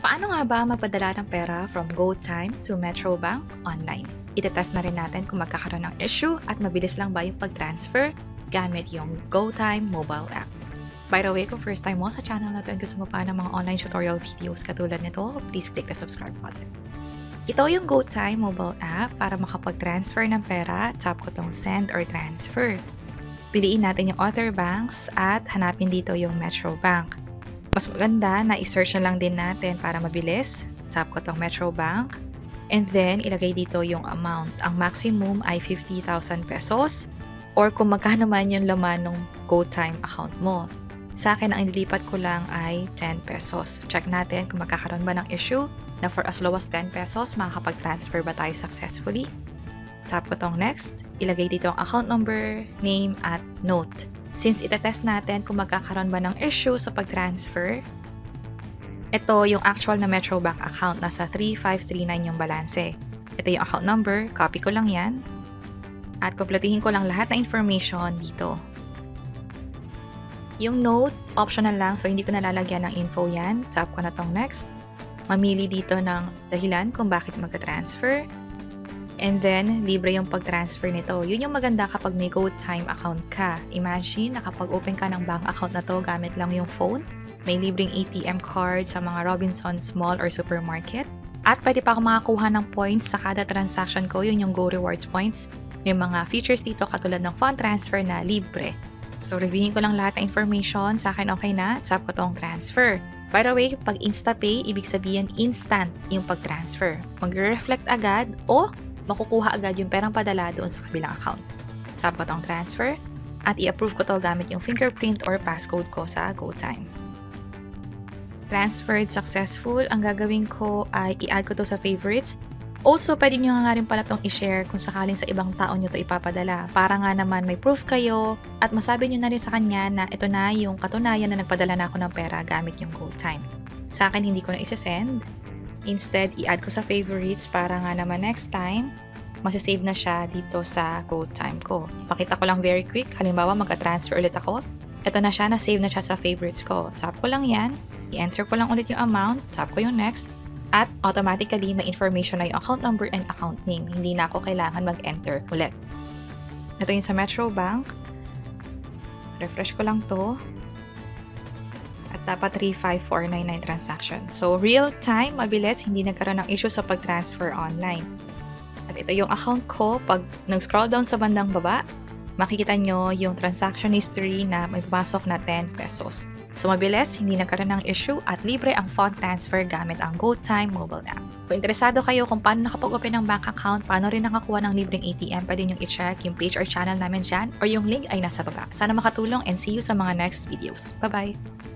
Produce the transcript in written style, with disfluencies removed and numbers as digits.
Paano nga ba magpadala ng pera from GoTyme to Metrobank online? Itetest na rin natin kung magkakaroon ng issue at mabilis lang ba yung pag-transfer gamit yung GoTyme mobile app. By the way, kung first time mo sa channel na ito and gusto mo pa ng mga online tutorial videos katulad nito, please click the subscribe button. Ito yung GoTyme mobile app para makapag-transfer ng pera. Tap ko tong send or transfer. Piliin natin yung other banks at hanapin dito yung Metrobank. Mas maganda na i-search na lang din natin para mabilis. Tap ko tong Metrobank. And then, ilagay dito yung amount. Ang maximum ay 50,000 pesos or kung magkano man yung laman ng GoTyme account mo. Sa akin, ang inilipat ko lang ay 10 pesos. Check natin kung magkakaroon ba ng issue na for as low as 10 pesos, makakapag-transfer ba tayo successfully. Tap ko tong next. Ilagay dito ang account number, name, at note. Since itetest natin kung magkakaroon ba ng issue sa pag-transfer, ito yung actual na Metrobank account. Nasa 3539 yung balanse. Ito yung account number. Copy ko lang yan. At kumpletuhin ko lang lahat na information dito. Yung note, optional lang. So, hindi ko nalalagyan ng info yan. Tap ko na tong next. Mamili dito ng dahilan kung bakit magka-transfer. And then, libre yung pag-transfer nito. Yun yung maganda kapag may GoTyme account ka. Imagine na kapag open ka ng bank account na to gamit lang yung phone, may libreng ATM card sa mga Robinsons Mall or supermarket. At pwede pa ako makakuha ng points sa kada transaction ko. Yun yung Go Rewards points. May mga features dito katulad ng fund transfer na libre. So, reviewin ko lang lahat ng information. Sa akin, okay na. Tap ko tong transfer. By the way, pag InstaPay, ibig sabihin instant yung pag-transfer. Mag-reflect agad o makukuha agad yung perang padala doon sa kabilang account. Tap ko tong transfer at i-approve ko to gamit yung fingerprint or passcode ko sa GoTyme. Transferred successful. Ang gagawin ko ay i-add ko to sa favorites. Also, pwede nyo nga rin pala itong i-share kung sakaling sa ibang tao nyo to ipapadala. Para nga naman may proof kayo at masabi nyo na rin sa kanya na ito na yung katunayan na nagpadala na ako ng pera gamit yung GoTyme. Sa akin, hindi ko na isa-send. Instead, i-add ko sa favorites para nga naman next time, masasave na siya dito sa GoTyme ko. Pakita ko lang very quick. Halimbawa, magka-transfer ulit ako. Ito na siya, na-save na siya sa favorites ko. Tap ko lang yan. I-enter ko lang ulit yung amount. Tap ko yung next. At automatically, may information na yung account number and account name. Hindi na ako kailangan mag-enter ulit. Ito yung sa Metrobank. Refresh ko lang to. At dapat 35499 transaction. So, real time, mabilis, hindi nagkaroon ng issue sa pag-transfer online. At ito yung account ko. Pag nag-scroll down sa bandang baba, makikita nyo yung transaction history na may pumasok na 10 pesos. So, mabilis, hindi nagkaroon ng issue at libre ang fund transfer gamit ang GoTyme mobile app. Kung interesado kayo kung paano nakapag-open ng bank account, paano rin nakakuha ng libreng ATM, pwede nyo i-check yung page or channel namin dyan or yung link ay nasa baba. Sana makatulong and see you sa mga next videos. Bye-bye!